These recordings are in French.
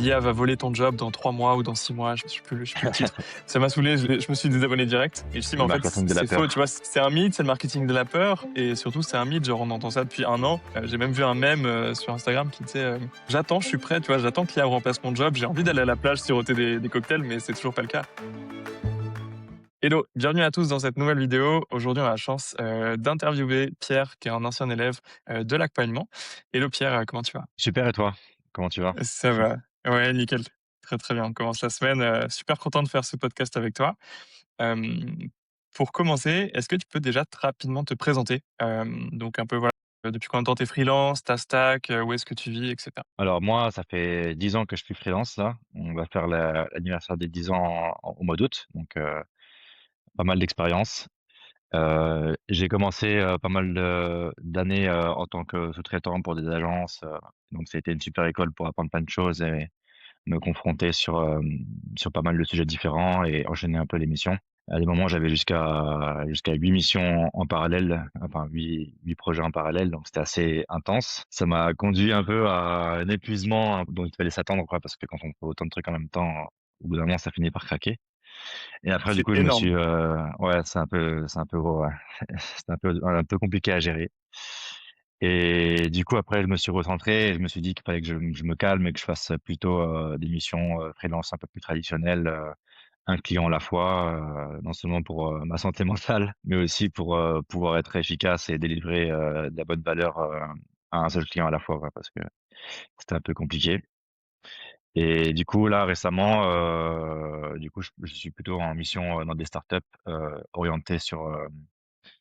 l'IA va voler ton job dans 3 mois ou dans 6 mois, je sais plus le titre. Ça m'a saoulé, je me suis désabonné direct et je me suis dit: «Mais Le en fait, marketing de la c'est faux», tu vois? peur. C'est un mythe, c'est le marketing de la peur et surtout c'est un mythe, genre on entend ça depuis 1 an. J'ai même vu un mème, sur Instagram qui disait, «J'attends, je suis prêt, tu vois? J'attends que l'IA remplace mon job, j'ai envie d'aller à la plage siroter des cocktails, mais c'est toujours pas le cas». Hello, bienvenue à tous dans cette nouvelle vidéo. Aujourd'hui, on a la chance, d'interviewer Pierre, qui est un ancien élève, de l'accompagnement. Hello Pierre, comment tu vas? Super et toi? Comment tu vas? Ça va. Ouais, nickel. Très, très bien. On commence la semaine, super content de faire ce podcast avec toi. Hem, pour commencer, est-ce que tu peux déjà rapidement te présenter? Donc un peu, voilà, depuis combien de temps tu es freelance, ta stack, où est-ce que tu vis et cetera? Alors moi, ça fait 10 ans que je suis freelance là. On va faire l'anniversaire des 10 ans au mois d'août, donc pas mal d'expérience. J'ai commencé, pas mal d'années, en tant que sous-traitant pour des agences, donc ça a été une super école pour apprendre plein de choses et me confronter sur pas mal de sujets différents et enchaîner un peu les missions. À des moments, j'avais jusqu'à 8 missions en parallèle, enfin 8 projets en parallèle, donc c'était assez intense. Ça m'a conduit un peu à un épuisement dont il fallait s'attendre, quoi, parce que quand on fait autant de trucs en même temps, au bout d'un moment, ça finit par craquer. Et après, du C'est coup, énorme. ouais, c'est un peu gros, ouais. C'était un peu compliqué à gérer. Et du coup, après, je me suis recentré et je me suis dit qu'il fallait que je me calme et que je fasse plutôt des missions freelance un peu plus traditionnelles, un client à la fois, non seulement pour ma santé mentale, mais aussi pour pouvoir être efficace et délivrer de la bonne valeur à un seul client à la fois, quoi, parce que c'était un peu compliqué. Et du coup, là, récemment, du coup, je suis plutôt en mission dans des startups orientées sur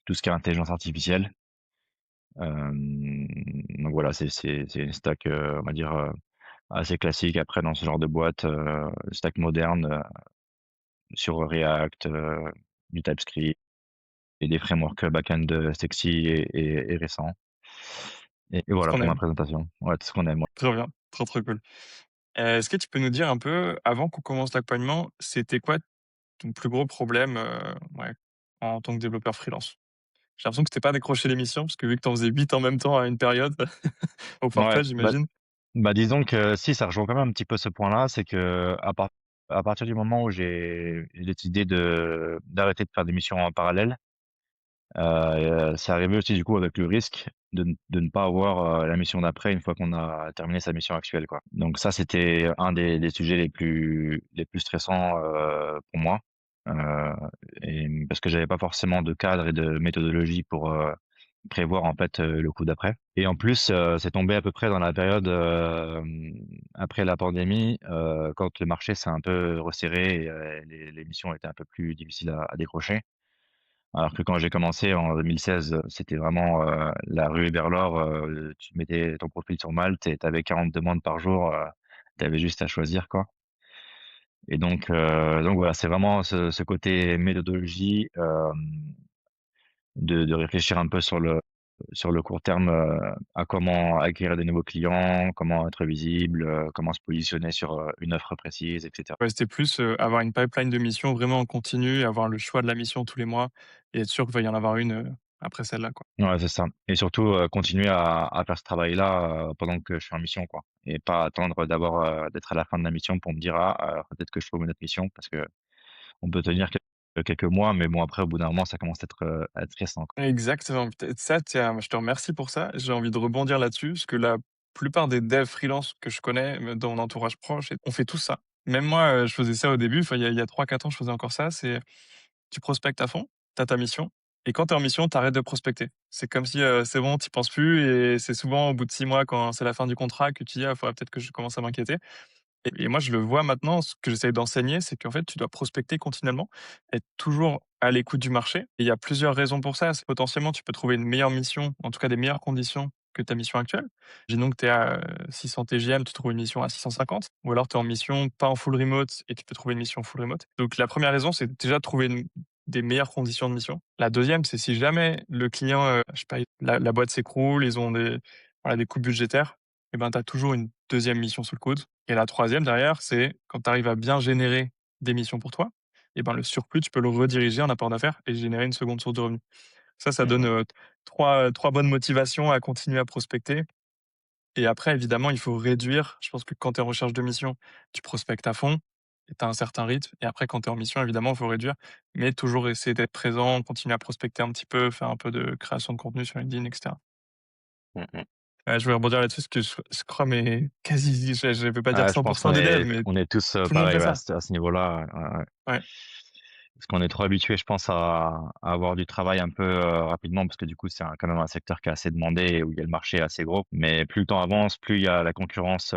tout ce qui est intelligence artificielle. Donc voilà, c'est une stack, on va dire, assez classique après dans ce genre de boîte, stack moderne, sur React, du TypeScript et des frameworks back-end sexy et récents. Et Ce voilà qu'on pour ma aime. présentation. Ouais, tout ce qu'on aime, ouais. Très bien. Trop, trop cool. Est-ce que tu peux nous dire un peu, avant qu'on commence l'accompagnement, c'était quoi ton plus gros problème, ouais, en tant que développeur freelance? J'ai l'impression que tu pas décroché l'émission parce que vu que tu en faisais 8 en même temps à une période, au Ouais, forfait, j'imagine? disons que si, ça rejoint quand même un petit peu ce point-là, c'est qu'à partir du moment où j'ai décidé d'arrêter de faire des missions en parallèle, c'est arrivé aussi du coup avec le risque de ne pas avoir, la mission d'après une fois qu'on a terminé sa mission actuelle, quoi. Donc ça, c'était un des sujets les plus stressants, pour moi, heu et parce que j'avais pas forcément de cadre et de méthodologie pour, prévoir en fait, le coup d'après. Et en plus, c'est tombé à peu près dans la période, après la pandémie, quand le marché s'est un peu resserré et les missions étaient un peu plus difficiles à décrocher. Alors que quand j'ai commencé en 2016, c'était vraiment, la ruée vers l'or, tu mettais ton profil sur Malte et tu avais 40 demandes par jour, tu avais juste à choisir, quoi. Et donc voilà, c'est vraiment ce côté méthodologie, de réfléchir un peu sur le court terme, à comment acquérir des nouveaux clients, comment être visible, comment se positionner sur, une offre précise et cetera. Ouais, c'était plus, avoir une pipeline de missions vraiment en continu, avoir le choix de la mission tous les mois et être sûr qu'il va y en avoir une, après celle-là, quoi. Ouais, c'est ça. Et surtout, continuer à faire ce travail-là, pendant que je suis en mission, quoi. Et pas attendre d'abord, d'être à la fin de la mission pour me dire: «Ah, peut-être que je trouve une autre mission», parce que on peut tenir quelques mois, mais bon après au bout d'un moment ça commence à être stressant, quoi. Exactement, peut-être ça, tiens, je te remercie pour ça. J'ai envie de rebondir là-dessus, parce que la plupart des devs freelance que je connais, dans mon entourage proche, on fait tous ça. Même moi, je faisais ça au début, enfin il y a 3-4 ans, je faisais encore ça, c'est tu prospectes à fond, tu as ta mission et quand tu es en mission, tu arrêtes de prospecter. C'est comme si, c'est bon, tu penses plus et c'est souvent au bout de 6 mois quand c'est la fin du contrat que tu dis: «Ah, il faudrait peut-être que je commence à m'inquiéter». Et moi, je le vois maintenant, ce que j'essaye d'enseigner, c'est qu'en fait, tu dois prospecter continuellement, être toujours à l'écoute du marché. Et il y a plusieurs raisons pour ça. C'est potentiellement, tu peux trouver une meilleure mission, en tout cas des meilleures conditions que ta mission actuelle. Disons que tu es à 600 TGM, tu trouves une mission à 650. Ou alors tu es en mission pas en full remote et tu peux trouver une mission full remote. Donc la première raison, c'est déjà de trouver des meilleures conditions de mission. La deuxième, c'est si jamais le client, je sais pas, la boîte s'écroule, ils ont voilà, des coupes budgétaires, et ben, tu as toujours une deuxième mission sous le coude. Et la troisième derrière, c'est quand tu arrives à bien générer des missions pour toi, et ben, le surplus, tu peux le rediriger en apport d'affaires et générer une seconde source de revenus. Ça donne, Mmh. 3 bonnes motivations à continuer à prospecter Et après évidemment, il faut réduire. Je pense que quand tu es en recherche de mission, tu prospectes à fond et tu as un certain rythme et après quand tu es en mission, évidemment, il faut réduire, mais toujours essayer d'être présent, continuer à prospecter un petit peu, faire un peu de création de contenu sur LinkedIn et cetera. Mmh mh. Je voulais rebondir là-dessus parce que Scrum est quasi, je vais pas dire Ouais, je pense 100 des devs, mais qu'on est tous, tout le monde pareils, fait ouais, ça. à ce niveau-là, ouais, ouais, ouais. Ouais, Parce qu'on est trop habitué, je pense, à avoir du travail un peu, rapidement parce que du coup, c'est quand même un secteur qui est assez demandé et où il y a le marché assez gros. Mais plus le temps avance, plus il y a la concurrence,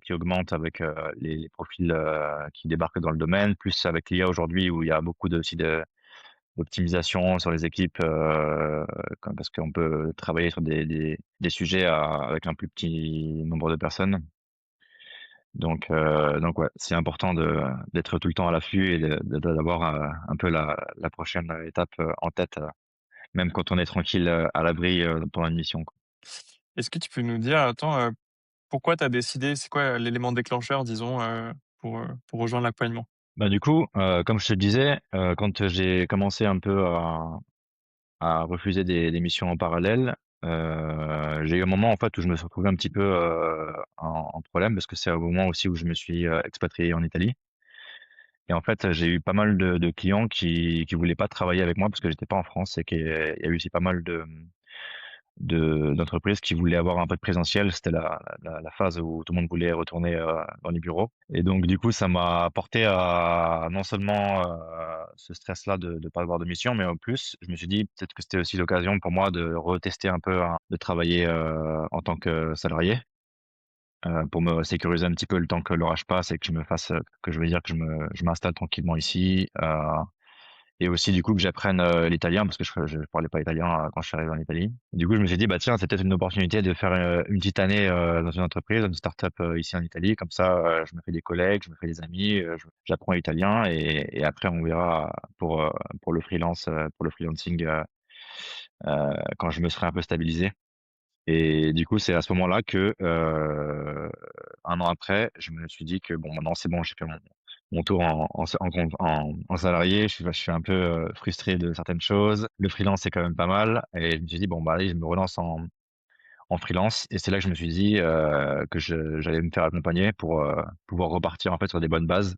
qui augmente avec, les profils, qui débarquent dans le domaine, plus avec l'IA aujourd'hui où il y a beaucoup de aussi d'optimisation sur les équipes, comme parce qu'on peut travailler sur des sujets avec un plus petit nombre de personnes. Donc ouais, c'est important d'être tout le temps à l'affût et d'avoir, un peu la prochaine étape, en tête, même quand on est tranquille, à l'abri, pendant une mission, quoi. est-ce que tu peux nous dire, attends, pourquoi tu as décidé, c'est quoi l'élément déclencheur disons, pour rejoindre l'accompagnement? Bah, du coup, comme je te disais, quand j'ai commencé un peu à refuser des missions en parallèle, j'ai eu un moment, en fait, où je me suis retrouvé un petit peu, en problème parce que c'est au moment aussi où je me suis, expatrié en Italie. Et en fait, j'ai eu pas mal de clients qui voulaient pas travailler avec moi parce que j'étais pas en France et qu'il y a eu aussi pas mal d'entreprises qui voulaient avoir un peu de présentiel. C'était la phase où tout le monde voulait retourner, dans les bureaux et donc du coup, ça m'a porté à non seulement, ce stress-là de pas avoir de mission, mais en plus, je me suis dit: «Peut-être que c'était aussi l'occasion pour moi de retester un peu, de travailler, en tant que salarié». Pour me sécuriser un petit peu le temps que l'orage passe et que je me fasse, que je veux dire que je m'installe tranquillement ici, et aussi du coup que j'apprenne, l'italien parce que je parlais pas italien, quand je suis arrivé en Italie. Du coup, je me suis dit: «Bah tiens, c'est peut-être une opportunité de faire, une petite année, dans une entreprise, une start-up, ici en Italie. Comme ça, je me fais des collègues, je me fais des amis, j'apprends l'italien et après on verra pour le freelance, pour le freelancing, quand je me serai un peu stabilisé». Et du coup, c'est à ce moment-là que, 1 an après, je me suis dit que bon, maintenant c'est bon, j'ai fait mon tour en salarié. Je suis un peu, frustré de certaines choses. Le freelance, c'est quand même pas mal et je me suis dit: «Bon, bah, allez, je me relance en freelance» et c'est là que je me suis dit, que j'allais me faire accompagner pour, pouvoir repartir, en fait, sur des bonnes bases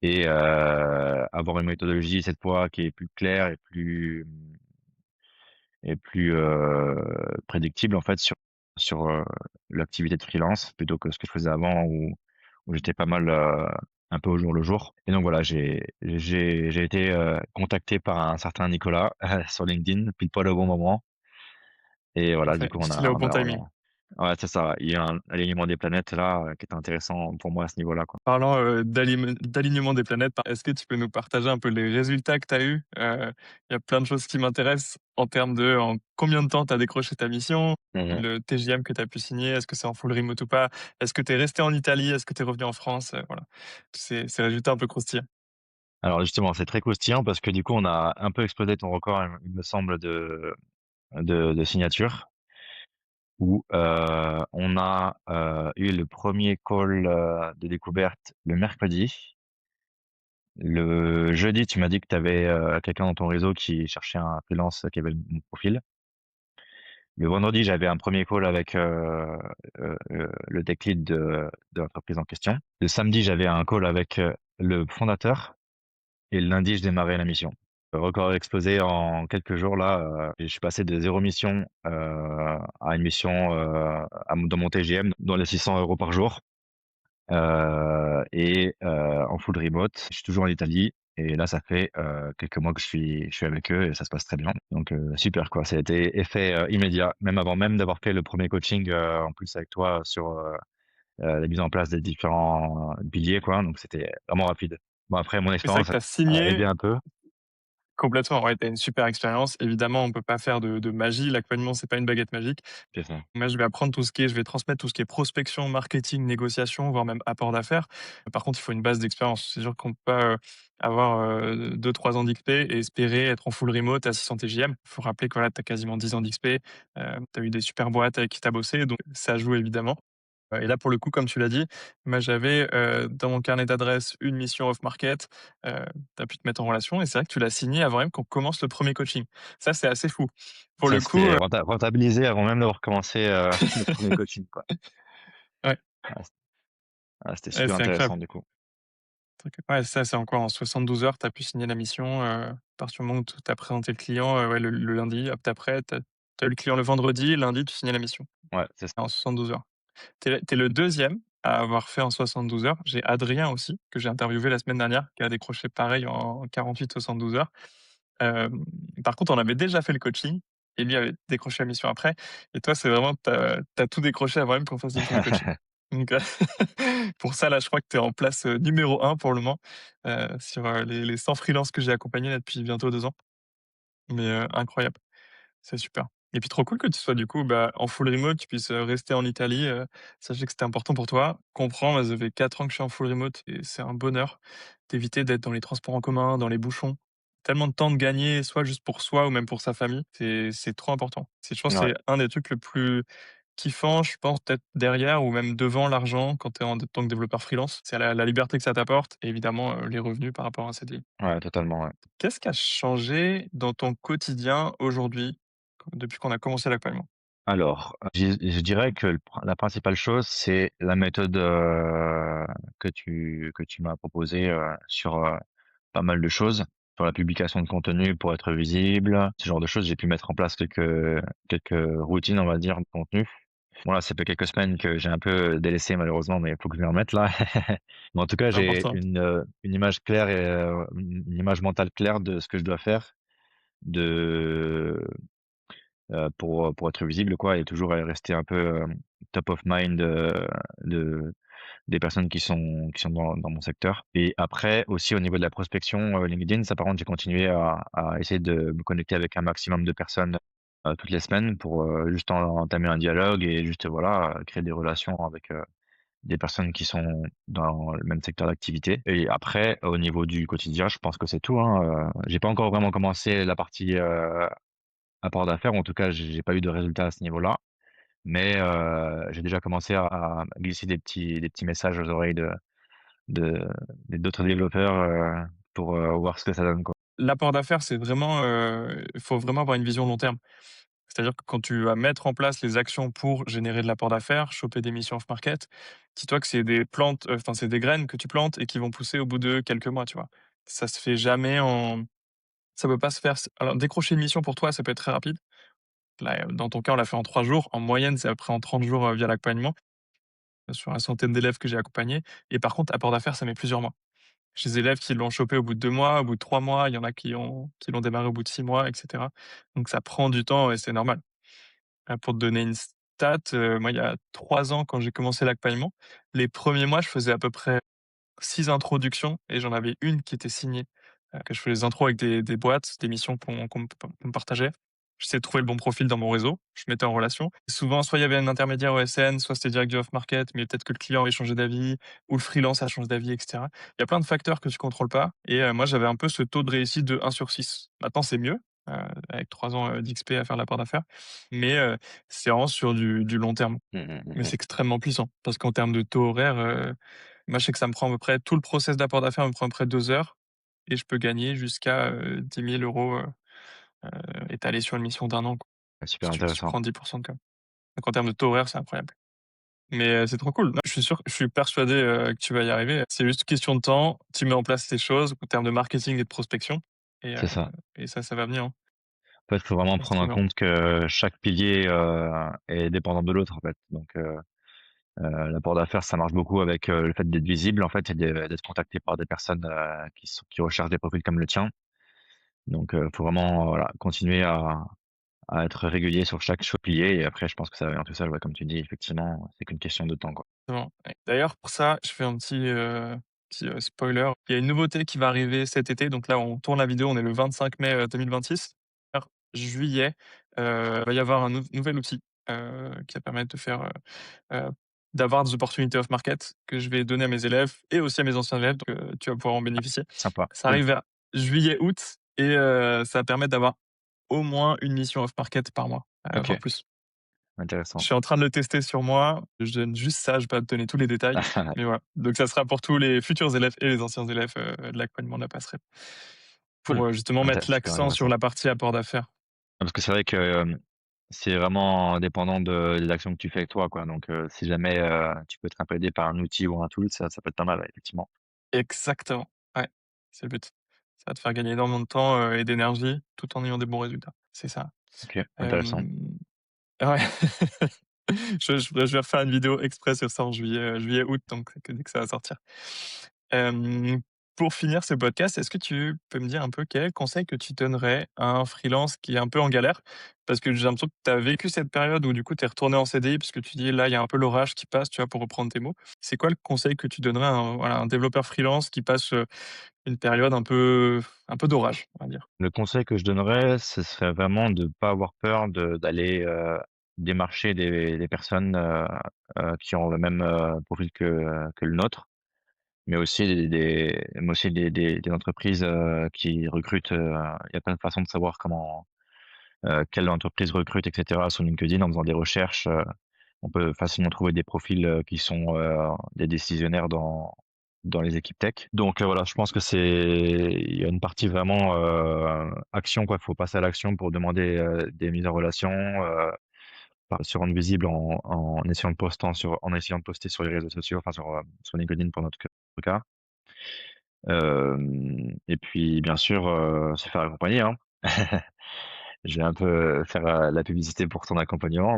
et avoir une méthodologie cette fois qui est plus claire et plus, prédictible en fait sur l'activité de freelance plutôt que ce que je faisais avant où j'étais pas mal, un peu au jour le jour et donc voilà, j'ai été, contacté par un certain Nicolas sur LinkedIn, pile poil au bon moment et voilà, du Parfait, coup on j'étais là a au on bon a on timing. a ouais, c'est ça, il y a un alignement des planètes là, qui est intéressant pour moi à ce niveau-là, quoi. Parlant, d'alignement des planètes, est-ce que tu peux nous partager un peu les résultats que tu as eus? Il y a plein de choses qui m'intéressent en termes de en combien de temps tu as décroché ta mission? Mmh. Le TJM que tu as pu signer, est-ce que c'est en full remote ou pas? Est-ce que tu es resté en Italie? Est-ce que tu es revenu en France? Voilà, ces résultats un peu croustillants. Alors justement, c'est très croustillant parce que du coup on a un peu explosé ton record, il me semble de signature. Où, on a, eu le premier call, de découverte le mercredi. Le jeudi, tu m'as dit que tu avais, quelqu'un dans ton réseau qui cherchait un freelance qui avait mon profil. Le vendredi, j'avais un premier call avec, le tech lead de l'entreprise en question. Le samedi, j'avais un call avec, le fondateur et le lundi, je démarrais la mission. Le record explosé en quelques jours là, je suis passé de 0 mission, à une mission, dans mon TGM dans les 600 € par jour, en full remote. Je suis toujours en Italie et là ça fait, quelques mois que je suis avec eux et ça se passe très bien. Donc, super quoi, ça a été effet, immédiat, même avant même d'avoir fait le premier coaching, en plus avec toi sur, la mise en place des différents piliers quoi, donc c'était vraiment rapide. Bon après mon Et c'est vrai que expérience tu as a aidé signé. un peu. Complètement, ouais, tu as une super expérience. Évidemment, on peut pas faire de magie. L'accompagnement, c'est pas une baguette magique. C'est ça. Moi, je vais transmettre tout ce qui est prospection, marketing, négociation, voire même apport d'affaires. Par contre, il faut une base d'expérience. C'est sûr qu'on peut pas, avoir, 2-3 ans d'XP et espérer être en full remote à 600 TJM. Il faut rappeler que, voilà, tu as quasiment 10 ans d'XP, tu as eu des super boîtes avec qui tu as bossé, donc ça joue évidemment. Et là, pour le coup, comme tu l'as dit, moi, j'avais, dans mon carnet d'adresses une mission off market, tu as pu te mettre en relation et c'est vrai que tu l'as signé avant même qu'on commence le premier coaching. Ça, c'est assez fou. Pour Ça, le coup, c'était rentabilisé avant même d'avoir commencé, le premier coaching, quoi. ouais, Ah, c'était ouais, super c'est incroyable. intéressant, du coup. Ouais, ça, c'est encore en 72 heures, tu as pu signer la mission, à partir du moment où tu as présenté le client, ouais, le lundi, hop, tu es prêt, tu as eu le client le vendredi, lundi, tu signais la mission Ouais, c'est ça. en 72 heures. Tu es le 2e à avoir fait en 72 heures. J'ai Adrien aussi, que j'ai interviewé la semaine dernière, qui a décroché pareil en 48-72 heures. Hem, Par contre, on avait déjà fait le coaching et lui avait décroché la mission après et toi, c'est vraiment tu as tout décroché avant même qu'on fasse le premier coaching. Donc pour ça, là, je crois que tu es en place, numéro 1 pour le moment, sur, les 100 freelances que j'ai accompagnés là depuis bientôt 2 ans. Mais, incroyable. C'est super et puis trop cool que tu sois du coup, bah, en full remote, tu puisses, rester en Italie, sachez que c'était important pour toi. Comprends, moi ça fait 4 ans que je suis en full remote et c'est un bonheur d'éviter d'être dans les transports en commun, dans les bouchons. Tellement de temps de gagner, soit juste pour soi ou même pour sa famille, c'est trop important. C'est je pense que Ouais, c'est un des trucs le plus kiffant, je pense peut-être derrière ou même devant l'argent quand tu es en tant que développeur freelance. C'est la liberté que ça t'apporte et évidemment, les revenus par rapport à un CDI. ouais, totalement, ouais. Qu'est-ce qui a changé dans ton quotidien aujourd'hui, depuis qu'on a commencé l'accompagnement? Alors, je dirais que la principale chose, c'est la méthode, que tu m'as proposée, sur, pas mal de choses. Sur la publication de contenu pour être visible, ce genre de choses. J'ai pu mettre en place quelques routines, on va dire, de contenu. Bon là, ça fait quelques semaines que j'ai un peu délaissé malheureusement, mais il faut que je m'y remette là. Mais en tout cas, C'est j'ai important. une image claire et une image mentale claire de ce que je dois faire, de pour être visible quoi et toujours rester un peu, top of mind, de des personnes qui sont dans mon secteur. Et après aussi au niveau de la prospection, LinkedIn, ça par contre j'ai continué à essayer de me connecter avec un maximum de personnes, toutes les semaines pour, juste entamer un dialogue et juste voilà, créer des relations avec, des personnes qui sont dans le même secteur d'activité. Et après au niveau du quotidien, je pense que c'est tout, hein, j'ai pas encore vraiment commencé la partie, apport d'affaires. En tout cas, j'ai pas eu de résultats à ce niveau-là. Mais, j'ai déjà commencé à glisser des petits messages aux oreilles de d'autres développeurs, pour, voir ce que ça donne, quoi. L'apport d'affaires, c'est vraiment, il faut vraiment avoir une vision long terme. C'est-à-dire que quand tu vas mettre en place les actions pour générer de l'apport d'affaires, choper des missions off market, dis-toi que c'est des plantes, enfin, c'est des graines que tu plantes et qui vont pousser au bout de quelques mois, tu vois? Ça se fait jamais en ça peut pas se faire alors décrocher une mission pour toi, ça peut être très rapide. Là, dans ton cas, on l'a fait en 3 jours. En moyenne, c'est après en 30 jours, via l'accompagnement, sur la centaine d'élèves que j'ai accompagnés et par contre, apport d'affaires, ça met plusieurs mois. J'ai des élèves qui l'ont chopé au bout de 2 mois, au bout de 3 mois, il y en a qui l'ont démarré au bout de 6 mois et cetera. Donc ça prend du temps et c'est normal. Pour te donner une stat, moi, il y a 3 ans, quand j'ai commencé l'accompagnement, les premiers mois, je faisais à peu près 6 introductions et j'en avais une qui était signée, que je faisais des intros avec des boîtes, des missions qu'on me partageait. J'essayais de trouver le bon profil dans mon réseau, je mettais en relation. Souvent, soit il y avait un intermédiaire OSN, soit c'était direct du off market, mais peut-être que le client avait changé d'avis ou le freelance a changé d'avis et cetera. Il y a plein de facteurs que tu contrôles pas et moi, j'avais un peu ce taux de réussite de 1/6. Maintenant, c'est mieux, heu, avec 3 ans, d'XP à faire de l'apport d'affaires, mais c'est vraiment sur du long terme. Mmh mh, Mais mmh mh. c'est extrêmement puissant parce qu'en termes de taux horaire, moi, je sais que ça me prend à peu près tout le process d'apport d'affaires me prend à peu près 2 heures et je peux gagner jusqu'à, 10 000 € étalés sur une mission d'1 an, quoi. Super Si tu intéressant. prends 10% de com. Donc en termes de taux horaire, c'est incroyable. Mais c'est trop cool. Non, je suis persuadé, que tu vas y arriver. C'est juste question de temps. Tu mets en place ces choses en termes de marketing et de prospection et heu C'est ça. et ça va venir, hein. En fait, il faut vraiment C'est prendre trop en bien. compte que chaque pilier, est dépendant de l'autre, en fait. Donc, l'apport d'affaires, ça marche beaucoup avec, le fait d'être visible, en fait, et d'être contacté par des personnes, qui recherchent des profils comme le tien. Donc, faut vraiment, voilà, continuer à être régulier sur chaque pilier et après je pense que ça va venir tout seul, ouais, comme tu dis, effectivement, c'est qu'une question de temps, quoi. Exactement, ouais. D'ailleurs, pour ça, je fais un petit, spoiler. Il y a une nouveauté qui va arriver cet été, donc là, on tourne la vidéo, on est le 25 mai, 2026. Alors, juillet, va y avoir un nouvel outil, qui va permettre de faire, heu, d'avoir des opportunités off market que je vais donner à mes élèves et aussi à mes anciens élèves, donc tu vas pouvoir en bénéficier. Sympa, Ça cool. arrive vers juillet-août et ça va permettre d'avoir au moins une mission off market par mois, voire OK. plus. intéressant. Je suis en train de le tester sur moi. Je donne juste ça, je vais pas te donner tous les détails, mais voilà. Donc ça sera pour tous les futurs élèves et les anciens élèves, de l'accompagnement de la passerelle. Cool, Pour, justement mettre super l'accent sur intéressant. la partie apport d'affaires. Parce que c'est vrai que, c'est vraiment dépendant des actions que tu fais avec toi, quoi. Donc, si jamais, tu peux être un peu aidé par un outil ou un tool, ça peut être pas mal, ouais, effectivement. Exactement, ouais, c'est le but. Ça va te faire gagner énormément de temps, et d'énergie, tout en ayant des bons résultats. C'est ça. OK, intéressant. Hem, ouais. Je vais refaire une vidéo exprès sur ça en juillet-août, donc dès que ça va sortir. Hem, pour finir ce podcast, est-ce que tu peux me dire un peu quel conseil que tu donnerais à un freelance qui est un peu en galère? Parce que j'ai l'impression que tu as vécu cette période où du coup tu es retourné en CDI puisque tu dis: «Là, il y a un peu l'orage qui passe», tu vois? Pour reprendre tes mots. C'est quoi le conseil que tu donnerais à un développeur freelance qui passe, une période un peu d'orage, on va dire? Le conseil que je donnerais, ce serait vraiment de pas avoir peur d'aller, démarcher des personnes, qui ont le même, profil que le nôtre, mais aussi des entreprises, qui recrutent, il y a plein de façons de savoir quelle entreprise recrute et cetera sur LinkedIn en faisant des recherches, on peut facilement trouver des profils, qui sont, des décisionnaires dans les équipes tech. Donc, voilà, je pense que il y a une partie vraiment, action quoi. Il faut passer à l'action pour demander, des mises en relation, se rendre visible en essayant de poster sur les réseaux sociaux, enfin sur LinkedIn pour notre cas. Et puis bien sûr, se faire accompagner, hein. Je vais un peu faire, la publicité pour ton accompagnement,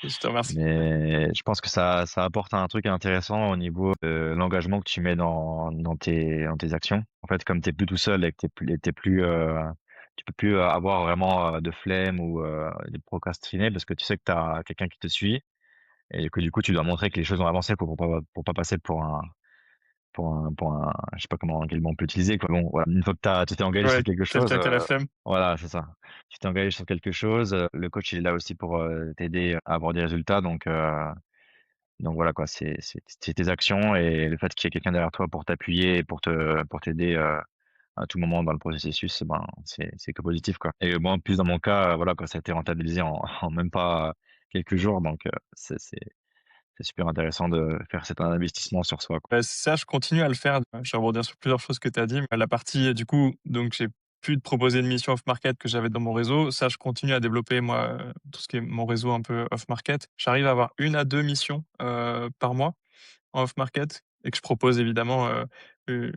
Je te remercie. mais je pense que ça apporte un truc intéressant au niveau de l'engagement que tu mets dans tes actions. En fait, comme tu es plus tout seul et que tu plus, tu peux plus avoir vraiment, de flemme ou, de procrastiner parce que tu sais que tu as quelqu'un qui te suit et que du coup, tu dois montrer que les choses ont avancé pour pas passer pour un je sais pas quel mot on peut utiliser quoi. Bon voilà, une fois que tu t'es engagé sur Ouais, quelque chose, quelqu'un qui a la flemme. voilà, c'est ça. Tu t'es engagé sur quelque chose, le coach il est là aussi pour, t'aider à avoir des résultats donc voilà quoi, c'est tes actions et le fait qu'il y ait quelqu'un derrière toi pour t'appuyer et pour t'aider, à tout moment dans le processus, ben, c'est que positif quoi et moi, en plus dans mon cas, voilà quoi, ça a été rentabilisé en en même pas quelques jours donc c'est super intéressant de faire cet investissement sur soi quoi. Ça, je continue à le faire. Je vais rebondir sur plusieurs choses que tu as dit. La partie, du coup, donc j'ai pu te proposer une mission off market que j'avais dans mon réseau. Ça, je continue à développer, moi, tout ce qui est mon réseau un peu off market. J'arrive à avoir 1 à 2 missions, par mois en off market et que je propose évidemment,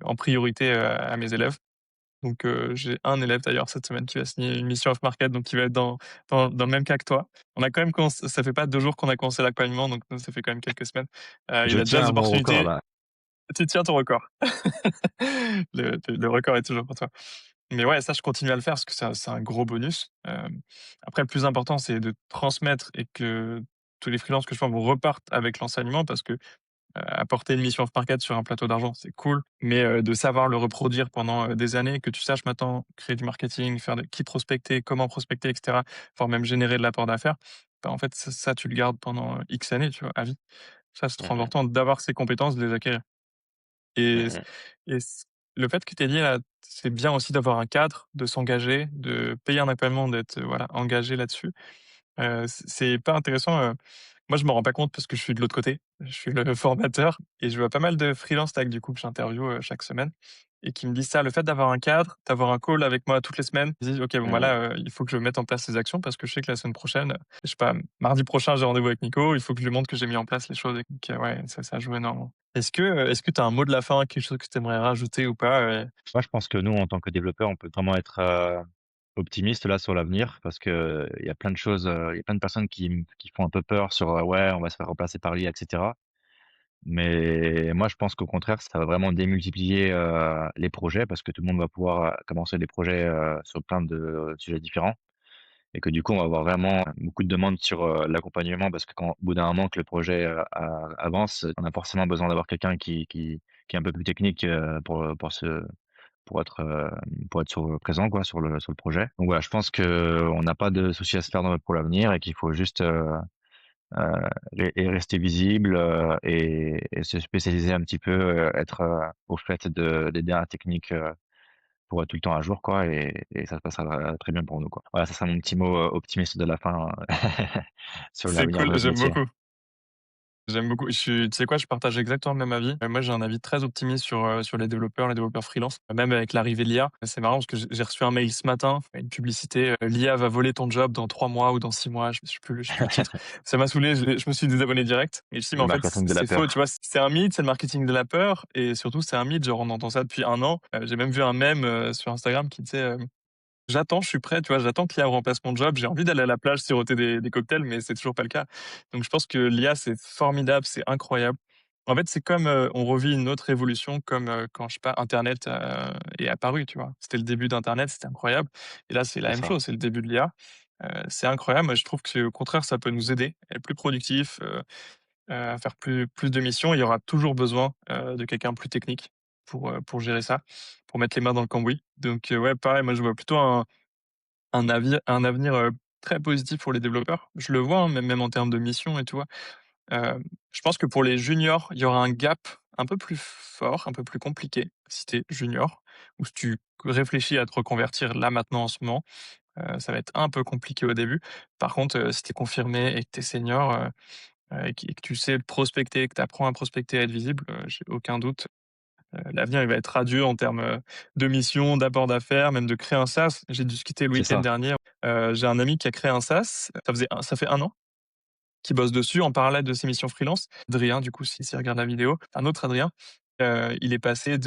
en priorité, à mes élèves. Donc, j'ai un élève d'ailleurs cette semaine qui va signer une mission off market, donc qui va être dans le même cas que toi. On a quand même commencé, ça fait pas 2 jours qu'on a commencé l'accompagnement, donc ça fait quand même quelques semaines. Je Il a déjà tiens des à mon record opportunités. là. Tu tiens ton record. Le record est toujours pour toi. Mais ouais, ça, je continue à le faire parce que c'est un gros bonus. Après, le plus important, c'est de transmettre et que tous les freelances que je forme repartent avec l'enseignement parce que, apporter une mission off market sur un plateau d'argent, c'est cool, mais, de savoir le reproduire pendant, des années, que tu saches maintenant créer du marketing, faire de qui prospecter, comment prospecter et cetera, voire même générer de l'apport d'affaires, bah, en fait, ça, tu le gardes pendant, X années, tu vois, à vie. Ça, c'est Mmh trop mh. important d'avoir ces compétences, de les acquérir. Et Mmh c mh. et c le fait que tu aies dit là, c'est bien aussi d'avoir un cadre, de s'engager, de payer un accompagnement, d'être, voilà, engagé là-dessus. C'est hyper intéressant, moi, je m'en rends pas compte parce que je suis de l'autre côté. Je suis le formateur et je vois pas mal de freelance tag, du coup, que j'interviewe, chaque semaine et qui me disent ça. Le fait d'avoir un cadre, d'avoir un call avec moi toutes les semaines, ils disent: «OK, bon, bah, Mmh mh. là, il faut que je mette en place ces actions parce que je sais que la semaine prochaine, je sais pas, mardi prochain, j'ai rendez-vous avec Nico, il faut que je lui montre que j'ai mis en place les choses» et donc ouais, ça joue énormément. Est-ce que tu as un mot de la fin, quelque chose que tu aimerais rajouter ou pas, Moi, je pense que nous, en tant que développeurs, on peut vraiment être, optimiste là sur l'avenir parce que il y a plein de choses, il y a plein de personnes qui font un peu peur sur, «Ouais, on va se faire remplacer par l'IA» et cetera. Mais moi, je pense qu'au contraire, ça va vraiment démultiplier, les projets parce que tout le monde va pouvoir, commencer des projets, sur plein de sujets différents et que du coup, on va avoir vraiment beaucoup de demandes sur, l'accompagnement parce que quand au bout d'un moment que le projet, avance, on a forcément besoin d'avoir quelqu'un qui est un peu plus technique, pour être présent quoi sur le projet. Donc voilà, je pense qu'on n'a pas de soucis à se faire pour l'avenir et qu'il faut juste, rester visible, et se spécialiser un petit peu, être, au fait des dernières techniques, pour être tout le temps à jour, quoi, et ça se passera très bien pour nous, quoi. Voilà, ça sera mon petit mot, optimiste de la fin, sur C'est l'avenir de cool, notre j'aime métier. beaucoup. J'aime beaucoup. Tu sais quoi? Je partage exactement le même avis. Moi, j'ai un avis très optimiste sur les développeurs freelance, même avec l'arrivée de l'IA. C'est marrant parce que j'ai reçu un mail ce matin, une publicité, «L'IA va voler ton job dans 3 mois ou dans 6 mois», je sais plus le titre. Ça m'a saoulé, je me suis désabonné direct et je dis: «Mais Le en fait, marketing de la c'est faux», tu peur. vois? C'est un mythe, c'est le marketing de la peur et surtout c'est un mythe, genre on entend ça depuis 1 an. J'ai même vu un mème, sur Instagram qui disait, j'attends, je suis prêt, tu vois? J'attends que l'IA remplace mon job. J'ai envie d'aller à la plage siroter des cocktails, mais c'est toujours pas le cas. Donc je pense que l'IA, c'est formidable, c'est incroyable. En fait, c'est comme, on revit une autre évolution comme, quand, je sais pas, internet, est apparu, tu vois? C'était le début d'internet, c'était incroyable et là, c'est la C'est même ça, chose, c'est le début de l'IA. C'est incroyable. Moi, je trouve que, au contraire, ça peut nous aider à être plus productifs, à faire plus de missions. Il y aura toujours besoin, de quelqu'un plus technique pour gérer ça, pour mettre les mains dans le cambouis. Donc, ouais, pareil, moi, je vois plutôt un avenir, très positif pour les développeurs. Je le vois, hein, même en termes de mission et tout, ouais. Je pense que pour les juniors, il y aura un gap un peu plus fort, un peu plus compliqué, si tu es junior ou si tu réfléchis à te reconvertir là, maintenant, en ce moment, ça va être un peu compliqué au début. Par contre, si tu es confirmé et que tu es senior, et que tu sais prospecter, que tu apprends à prospecter, à être visible, j'ai aucun doute, l'avenir, il va être radieux en termes, de mission, d'apport d'affaires, même de créer un SaaS. J'ai discuté le c'est week-end ça. dernier, j'ai un ami qui a créé un SaaS, ça fait 1 an qu'il bosse dessus en parallèle de ses missions freelance. Adrien, du coup, s'il regarde la vidéo, un autre Adrien, il est passé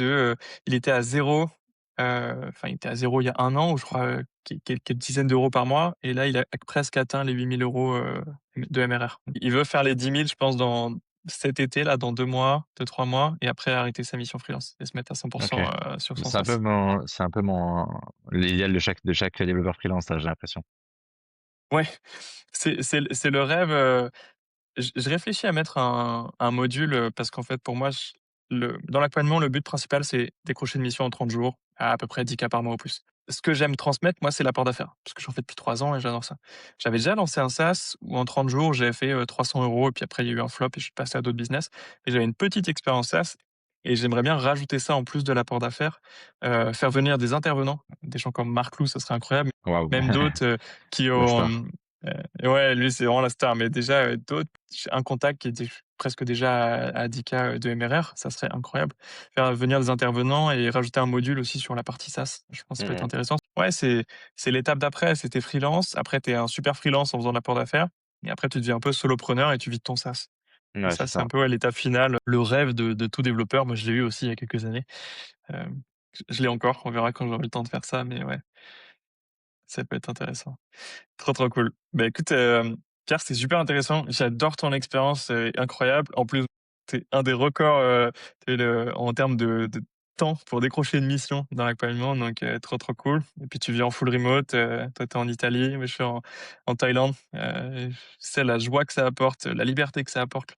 il était à 0, enfin, il était à 0 il y a 1 an, ou je crois, quelques dizaines d'euros par mois et là, il a presque atteint les 8 000 € de MRR. Il veut faire les 10 000, je pense, dans cet été, là, dans 2 mois, 2-3 mois et après arrêter sa mission freelance et se mettre à 100 OK. sur son C'est un peu SaaS. l'idéal de chaque développeur freelance, ça, j'ai l'impression. Ouais, c'est le rêve, je réfléchis à mettre un module, parce qu'en fait, pour moi, dans l'accompagnement, le but principal, c'est décrocher une mission en 30 jours, à peu près 10 cas par mois au plus. Ce que j'aime transmettre, moi, c'est l'apport d'affaires, parce que j'en fais depuis 3 ans et j'adore ça. J'avais déjà lancé un SaaS où en 30 jours, j'avais fait, 300 € et puis après, il y a eu un flop et je suis passé à d'autres business. Et j'avais une petite expérience SaaS et j'aimerais bien rajouter ça en plus de l'apport d'affaires, faire venir des intervenants, des gens comme Marc Lou, ça serait incroyable, Waouh! même d'autres, qui La ont, star. ouais, lui, c'est vraiment la star, mais déjà, d'autres, j'ai un contact qui était presque déjà à 10 K de MRR, ça serait incroyable. Faire venir des intervenants et rajouter un module aussi sur la partie SaaS, je pense que ça peut Mmh être mh. intéressant. Ouais, c'est l'étape d'après, c'était freelance, après tu es un super freelance en faisant de l'apport d'affaires et après tu deviens un peu solopreneur et tu vis de ton SaaS. Et Ouais, ça, c'est c'est un ça. peu, ouais, l'étape finale, le rêve de tout développeur. Moi, je l'ai eu aussi il y a quelques années. Hem, je l'ai encore, on verra quand j'aurai le temps de faire ça, mais ouais, ça peut être intéressant. Trop, trop cool. Bah, écoute, Pierre, c'était super intéressant. J'adore ton expérience, incroyable. En plus, tu un des records, tu en termes de temps pour décrocher une mission dans l'accompagnement, donc trop, trop cool. Et puis tu vis en full remote, toi, tu es en Italie, moi, je suis en Thaïlande. Je sais la joie que ça apporte, la liberté que ça apporte,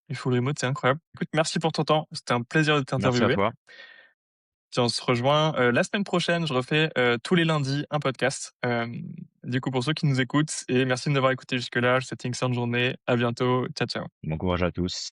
le full remote, c'est incroyable. Écoute, merci pour ton temps. C'était un plaisir de Merci à t'interviewer. toi. Puis on se rejoint, la semaine prochaine. Je refais, tous les lundis un podcast. Du coup, pour ceux qui nous écoutent et merci de nous avoir écoutés jusque-là, je vous souhaite une excellente journée. À bientôt. Ciao, ciao. Bon courage à tous.